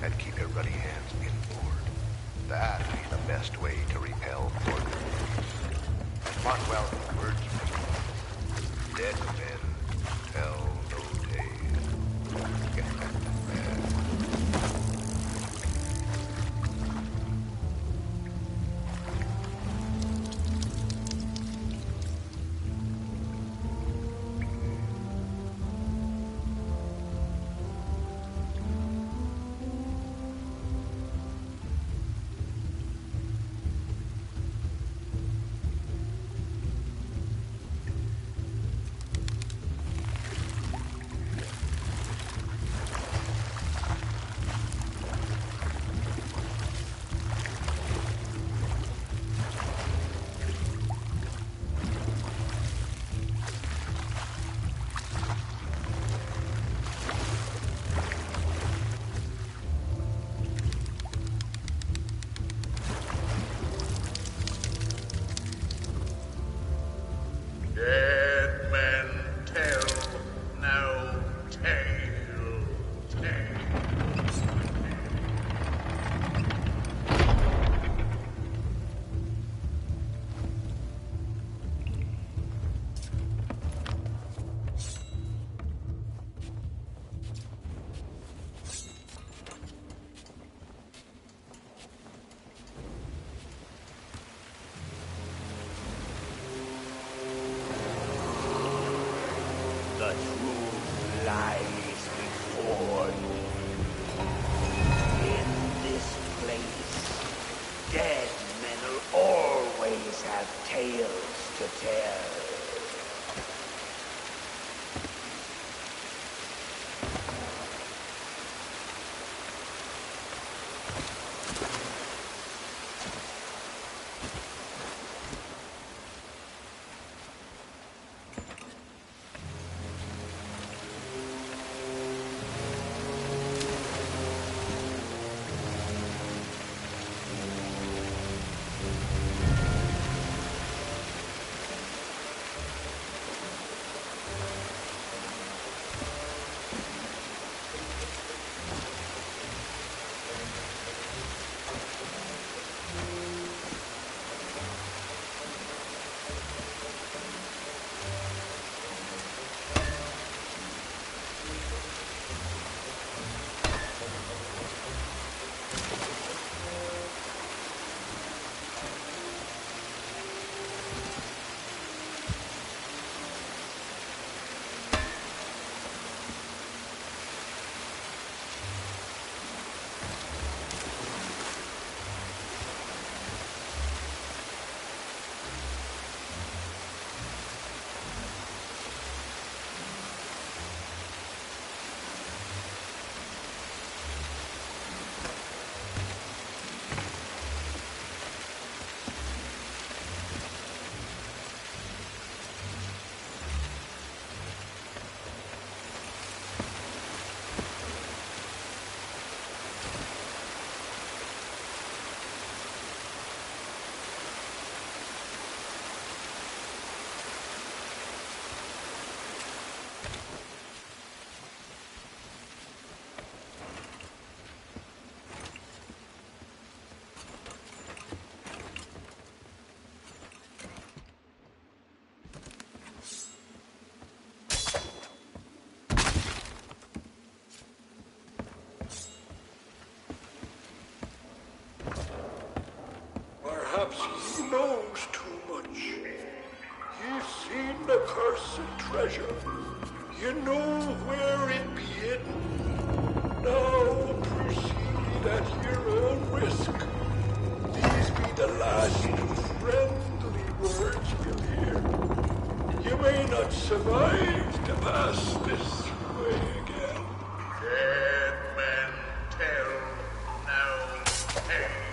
and keep your ruddy hands inboard. That'd be the best way to repel portals. One well words me. Dead men tell no tale. Dead men tell no tale. The truth lies before you. In this place, dead men will always have tales to tell. Perhaps he knows too much. He's seen the cursed treasure. You know where it be hidden. Now proceed at your own risk. These be the last friendly words you'll hear. You may not survive to pass this way again. Dead men tell no tale.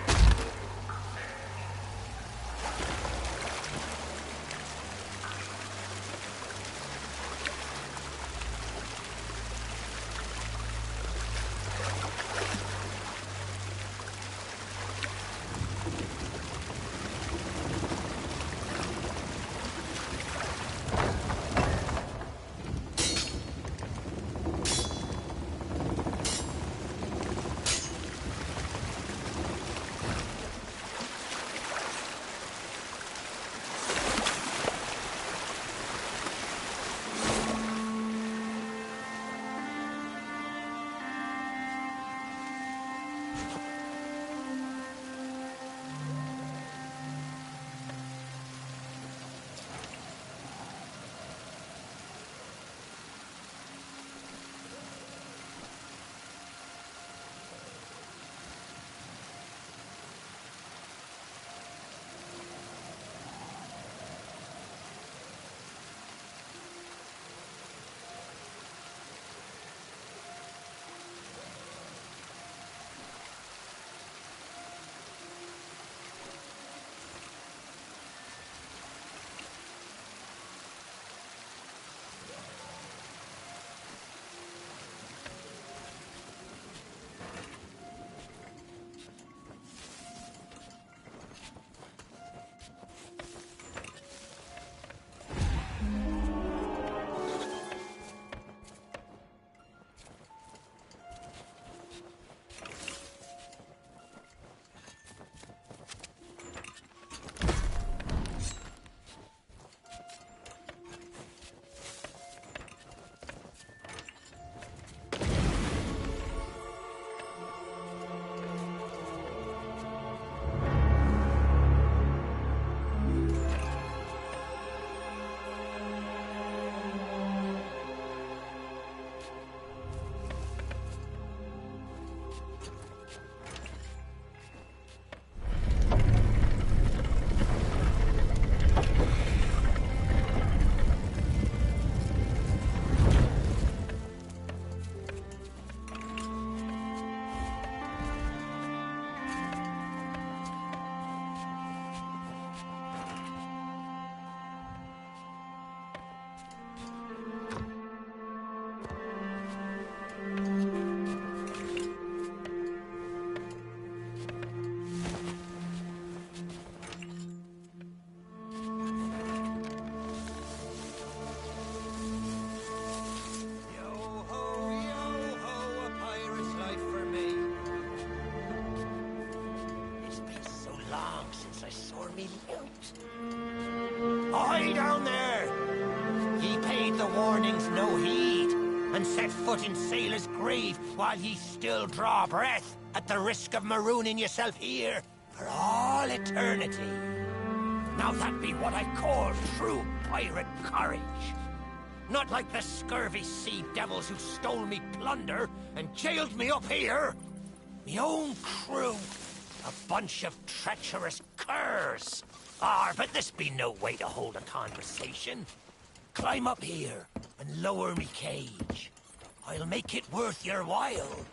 Aye, down there! Ye paid the warnings no heed, and set foot in Sailor's grave while ye still draw breath, at the risk of marooning yourself here for all eternity. Now that be what I call true pirate courage. Not like the scurvy sea devils who stole me plunder and jailed me up here. Me own crew. A bunch of treacherous curs. But this be no way to hold a conversation. Climb up here and lower me cage. I'll make it worth your while.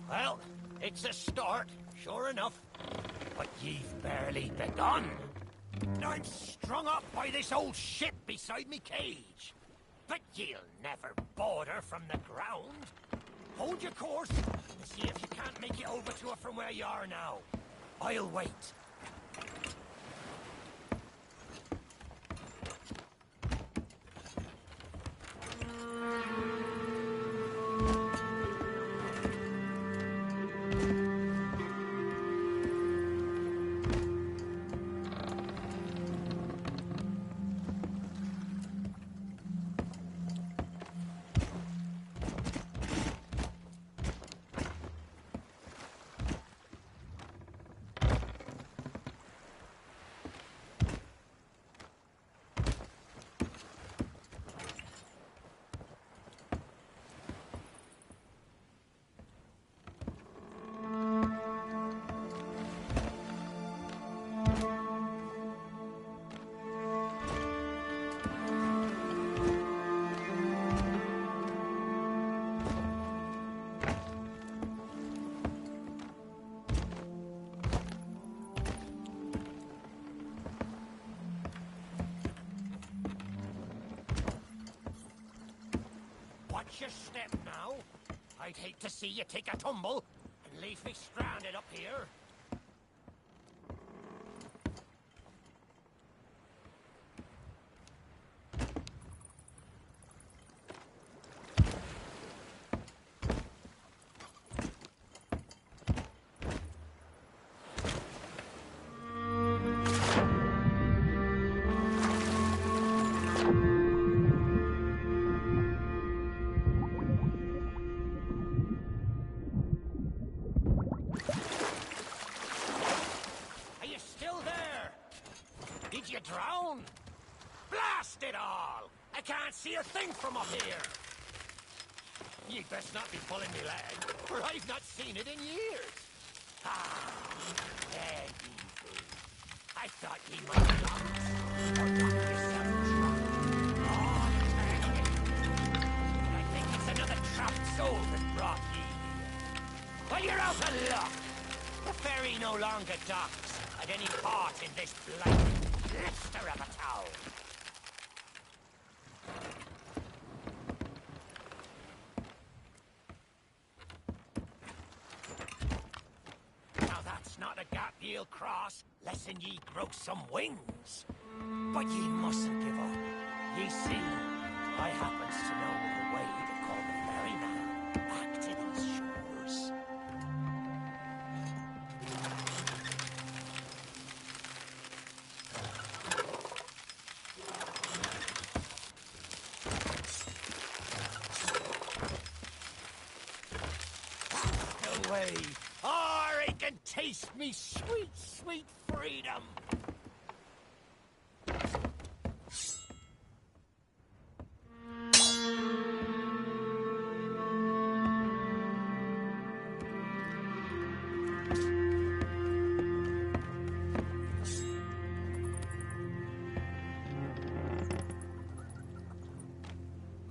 Well, it's a start, sure enough. But ye've barely begun. I'm strung up by this old ship beside me cage. But ye'll never board her from the ground. Hold your course and see if you can't make it over to her from where you are now. I'll wait. Watch your step now. I'd hate to see you take a tumble and leave me stranded up here. Did you drown? Blast it all! I can't see a thing from up here! You'd best not be pulling me leg, for I've not seen it in years. There ye be. I thought ye might be lost, or got yourself trapped. Oh, turn it. But I think it's another trapped soul that brought ye here. Well, you're out of luck. The ferry no longer docks at any part in this blight. Lister of a town. Now that's not a gap ye'll cross, lessen ye grow some wings. But ye mustn't give up. Ye see, I happens to know the way to call the ferryman back to these shores. Away, or I can taste me sweet, sweet freedom.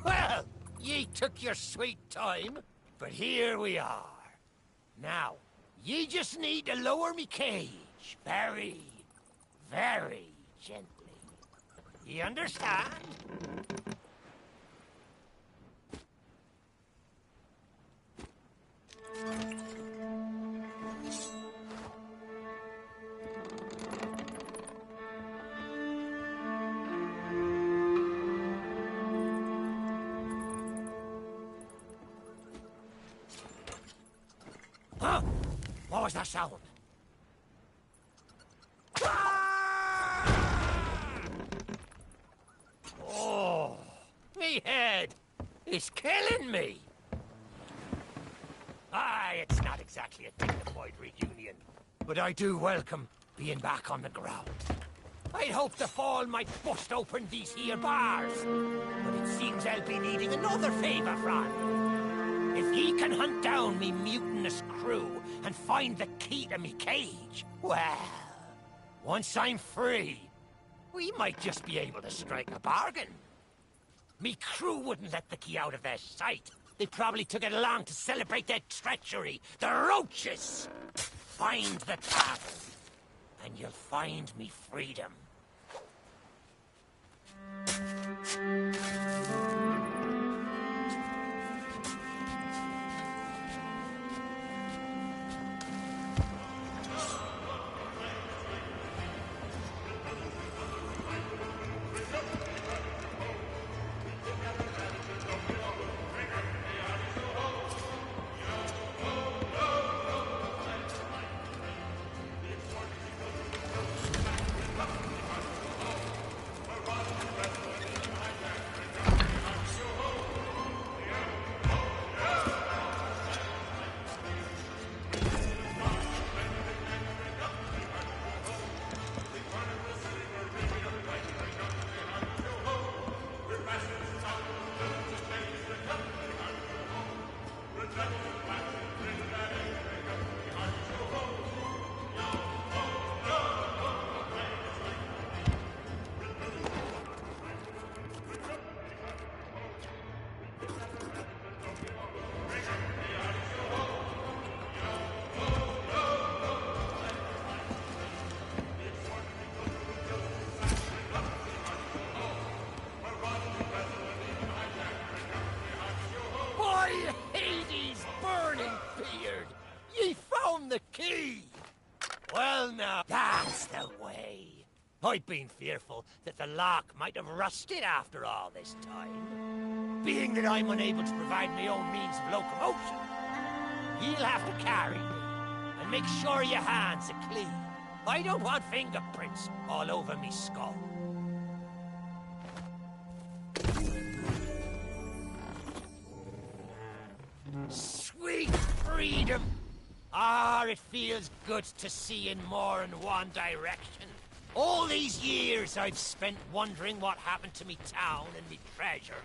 Well, ye took your sweet time, but here we are. Now, ye just need to lower me cage very, very gently. Ye understand? Huh? What was that sound? Oh, me head is killing me. It's not exactly a dignified reunion, but I do welcome being back on the ground. I'd hoped the fall might bust open these here bars, but it seems I'll be needing another favour from you. If ye can hunt down me mutinous crew and find the key to me cage, well, once I'm free, we might just be able to strike a bargain. Me crew wouldn't let the key out of their sight. They probably took it along to celebrate their treachery. The roaches! Find the tavern, and you'll find me freedom. The key! Well now, that's the way. I've been fearful that the lock might have rusted after all this time. Being that I'm unable to provide my own means of locomotion, you'll have to carry me, and make sure your hands are clean. I don't want fingerprints all over me skull. Sweet freedom! Ah, it feels good to see in more than one direction. All these years I've spent wondering what happened to me town and me treasure.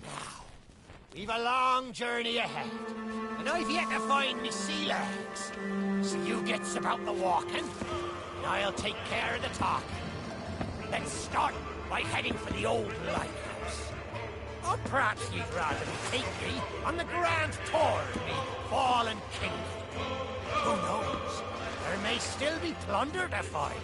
Now, we've a long journey ahead, and I've yet to find me sea legs. So you gets about the walking, and I'll take care of the talking. Let's start by heading for the old lighthouse. Or perhaps you'd rather me take ye on the grand tour of me fallen kingdom. Who knows? There may still be plunder to find.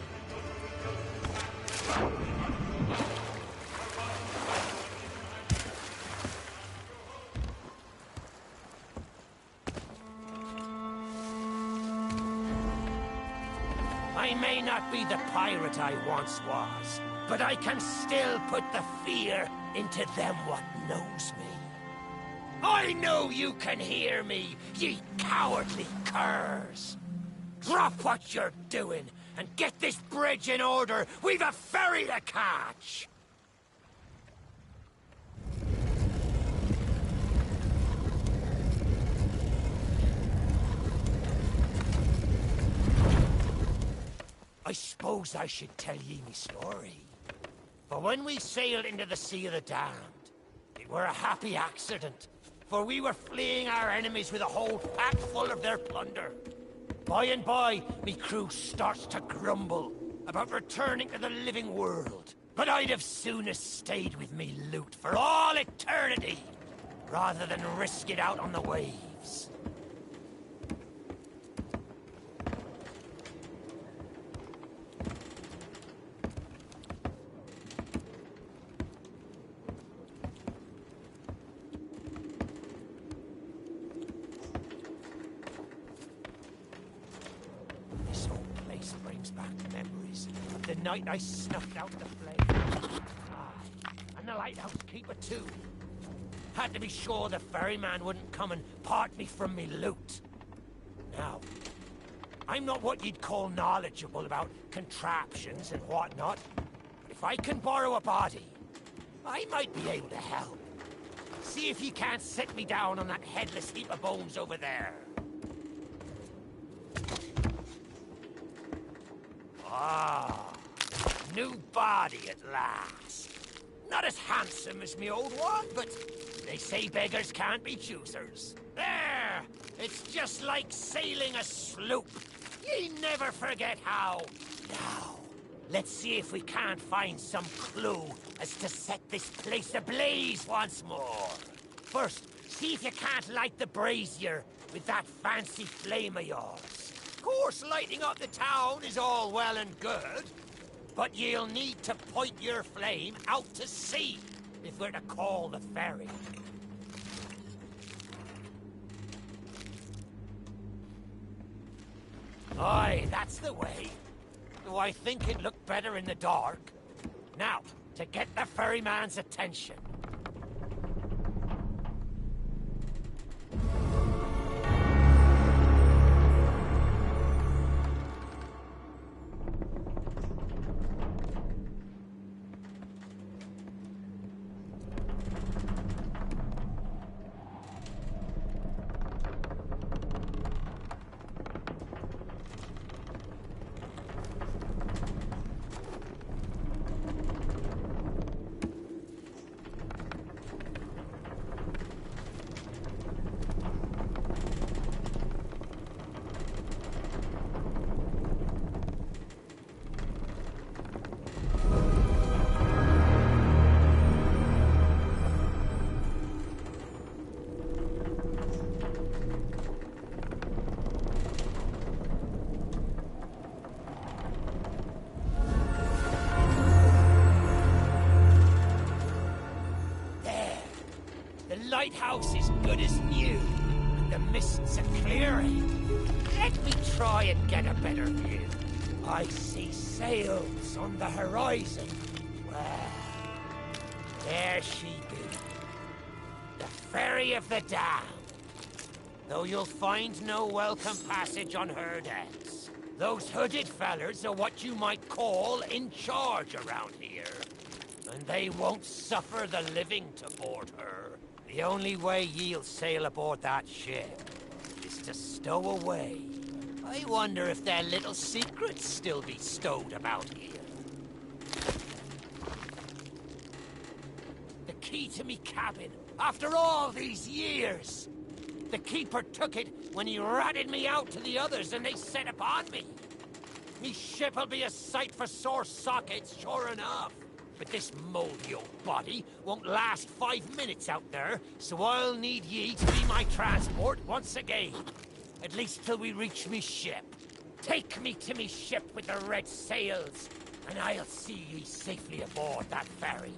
I may not be the pirate I once was, but I can still put the fear into them what knows me. I know you can hear me, ye cowardly curs! Drop what you're doing and get this bridge in order. We've a ferry to catch! I suppose I should tell ye me story. For when we sailed into the Sea of the Damned, it were a happy accident. For we were fleeing our enemies with a whole pack full of their plunder. By and by, me crew starts to grumble about returning to the living world. But I'd have sooner stayed with me loot for all eternity, rather than risk it out on the waves. The night I snuffed out the flame. Aye, and the lighthouse keeper too. Had to be sure the ferryman wouldn't come and part me from me loot. Now, I'm not what you'd call knowledgeable about contraptions and whatnot, but if I can borrow a body, I might be able to help. See if you can't set me down on that headless heap of bones over there. Ah, new body at last. Not as handsome as me old one, but they say beggars can't be choosers. There! It's just like sailing a sloop. Ye never forget how. Now, let's see if we can't find some clue as to set this place ablaze once more. First, see if you can't light the brazier with that fancy flame of yours. Of course, lighting up the town is all well and good, but you'll need to point your flame out to sea if we're to call the ferry. Aye, that's the way. Though I think it looked better in the dark. Now, to get the ferryman's attention. Lighthouse is good as new, and the mists are clearing. Let me try and get a better view. I see sails on the horizon. Well, there she be. The Ferry of the Dam. Though you'll find no welcome passage on her decks. Those hooded fellers are what you might call in charge around here. And they won't suffer the living to board her. The only way ye'll sail aboard that ship is to stow away. I wonder if their little secrets still be stowed about here. The key to me cabin, after all these years. The keeper took it when he ratted me out to the others and they set upon me. Me ship'll be a sight for sore sockets, sure enough. But this moldy old body won't last 5 minutes out there, so I'll need ye to be my transport once again. At least till we reach me ship. Take me to me ship with the red sails, and I'll see ye safely aboard that ferry.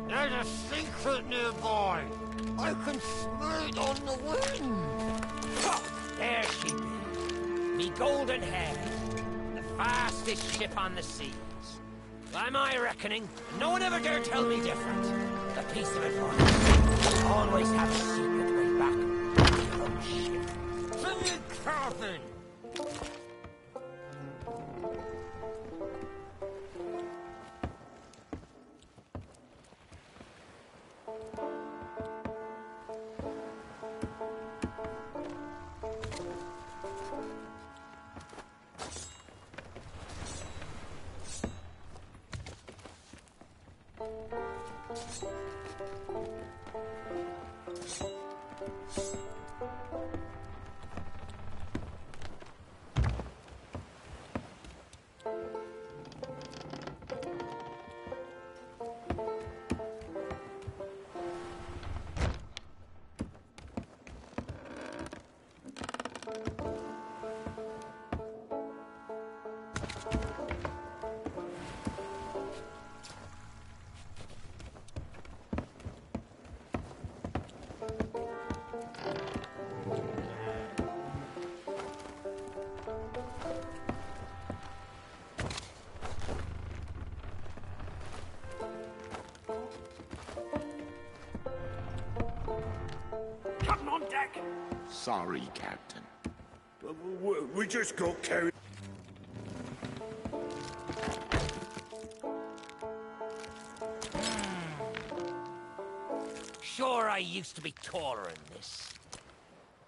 There's a secret nearby. I can smell it on the wind. There she be. Me golden head. The fastest ship on the seas. By my reckoning, no one ever dare tell me different. A piece of advice. Always have a secret way back to your own ship. To me cabin. on deck. Sorry, Captain. We just got carried. Sure, I used to be taller than this.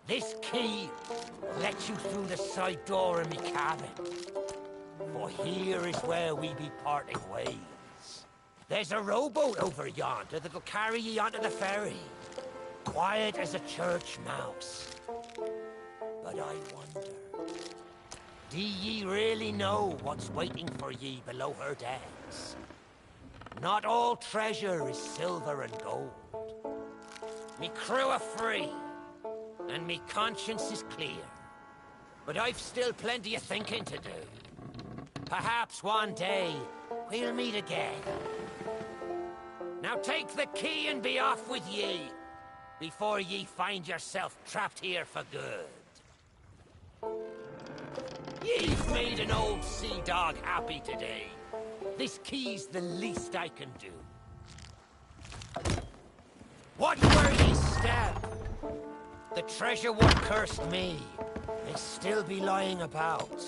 This key lets you through the side door of me cabin. For here is where we be parting ways. There's a rowboat over yonder that'll carry ye onto the ferry. Quiet as a church mouse. But I wonder, do ye really know what's waiting for ye below her decks? Not all treasure is silver and gold. Me crew are free, and me conscience is clear. But I've still plenty of thinking to do. Perhaps one day, we'll meet again. Now take the key and be off with ye, before ye find yourself trapped here for good. Ye've made an old sea dog happy today. This key's the least I can do. What were ye step? The treasure what cursed me may still be lying about.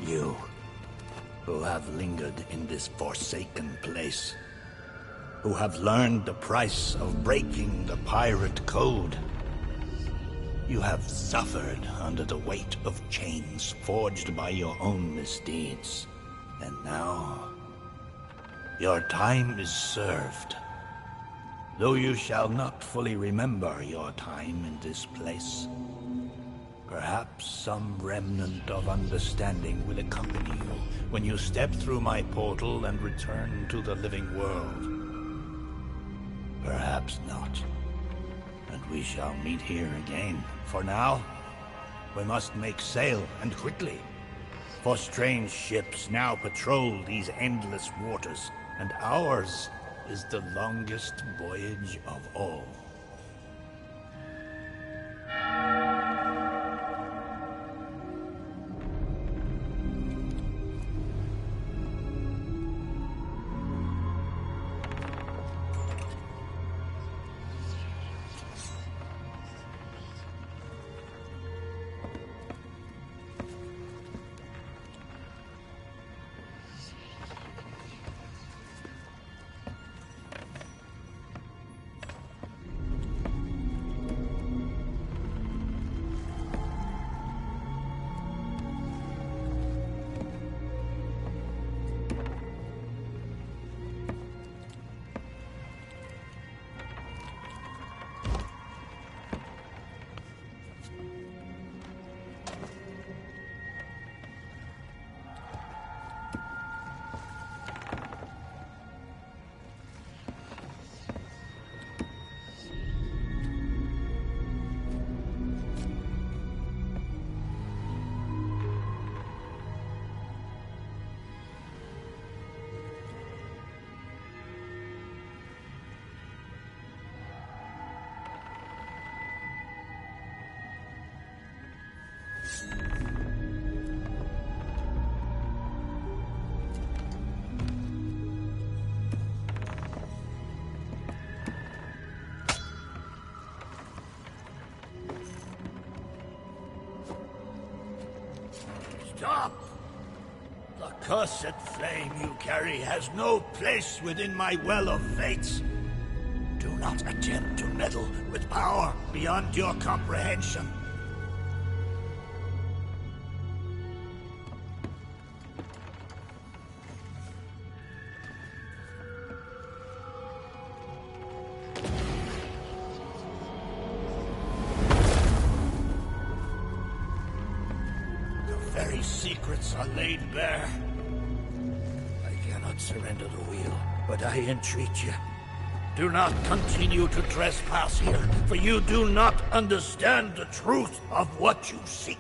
You, who have lingered in this forsaken place, who have learned the price of breaking the pirate code. You have suffered under the weight of chains forged by your own misdeeds. And now, your time is served. Though you shall not fully remember your time in this place, perhaps some remnant of understanding will accompany you when you step through my portal and return to the living world. Perhaps not. And we shall meet here again. For now, we must make sail, and quickly. For strange ships now patrol these endless waters, and ours is the longest voyage of all. Stop! The cursed flame you carry has no place within my well of fates. Do not attempt to meddle with power beyond your comprehension. Very secrets are laid bare. I cannot surrender the wheel, but I entreat you. Do not continue to trespass here, for you do not understand the truth of what you seek.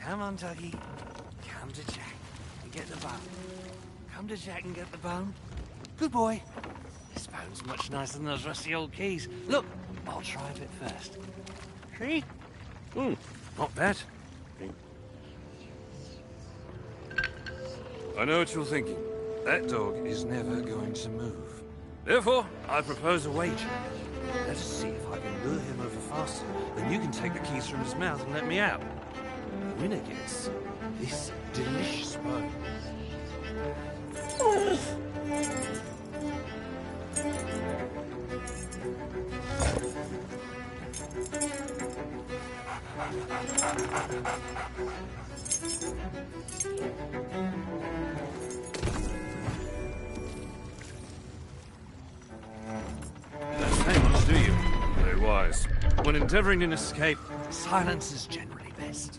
Come on, Tuggy. Come to Jack and get the bone. Come to Jack and get the bone. Good boy. This bone's much nicer than those rusty old keys. Look, I'll try a bit first. See? Not bad. I know what you're thinking. That dog is never going to move. Therefore, I propose a wager. Let us see if I can lure him over faster than you can take the keys from his mouth and let me out. The winner gets this delicious bone. Don't say much, do you? Very wise. When endeavoring an escape, silence is generally best.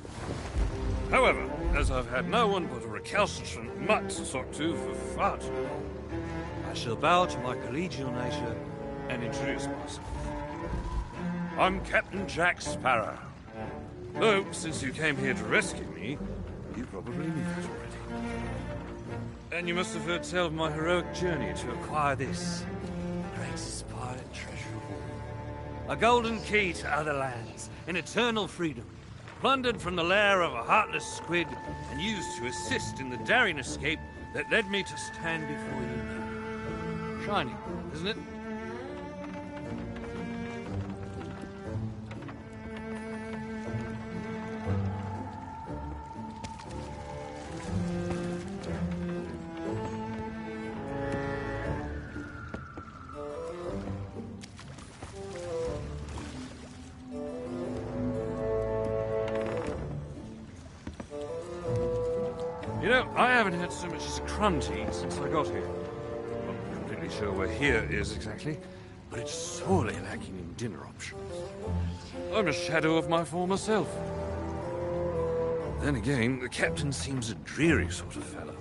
However, as I've had no one but a recalcitrant mutt to talk to for far too long, I shall bow to my collegial nature and introduce myself. I'm Captain Jack Sparrow. Though, since you came here to rescue me, you probably knew that already. And you must have heard tell of my heroic journey to acquire this greatest pirate treasure of all. A golden key to other lands, in eternal freedom, plundered from the lair of a heartless squid and used to assist in the daring escape that led me to stand before you now. Shining, isn't it? You know, I haven't had so much as a crumb to eat since I got here. Not completely sure where here is exactly, but it's sorely lacking in dinner options. I'm a shadow of my former self. Then again, the captain seems a dreary sort of fellow.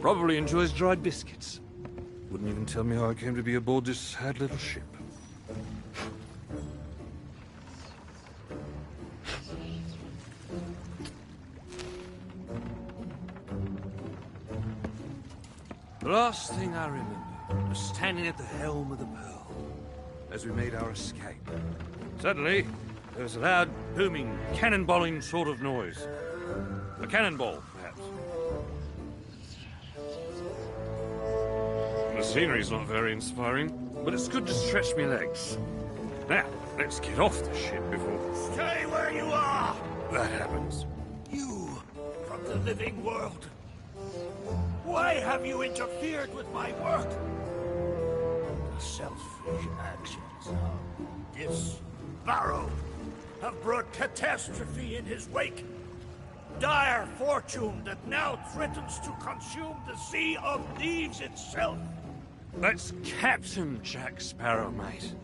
Probably enjoys dried biscuits. Wouldn't even tell me how I came to be aboard this sad little ship. The last thing I remember was standing at the helm of the Pearl as we made our escape. Suddenly, there was a loud, booming, cannonballing sort of noise. A cannonball, perhaps. The scenery's not very inspiring, but it's good to stretch my legs. Now, let's get off the ship before... Stay where you are! that happens. You, from the living world. Why have you interfered with my work? The selfish actions of this Barrow have brought catastrophe in his wake. Dire fortune that now threatens to consume the Sea of Thieves itself. That's Captain Jack Sparrow, mate.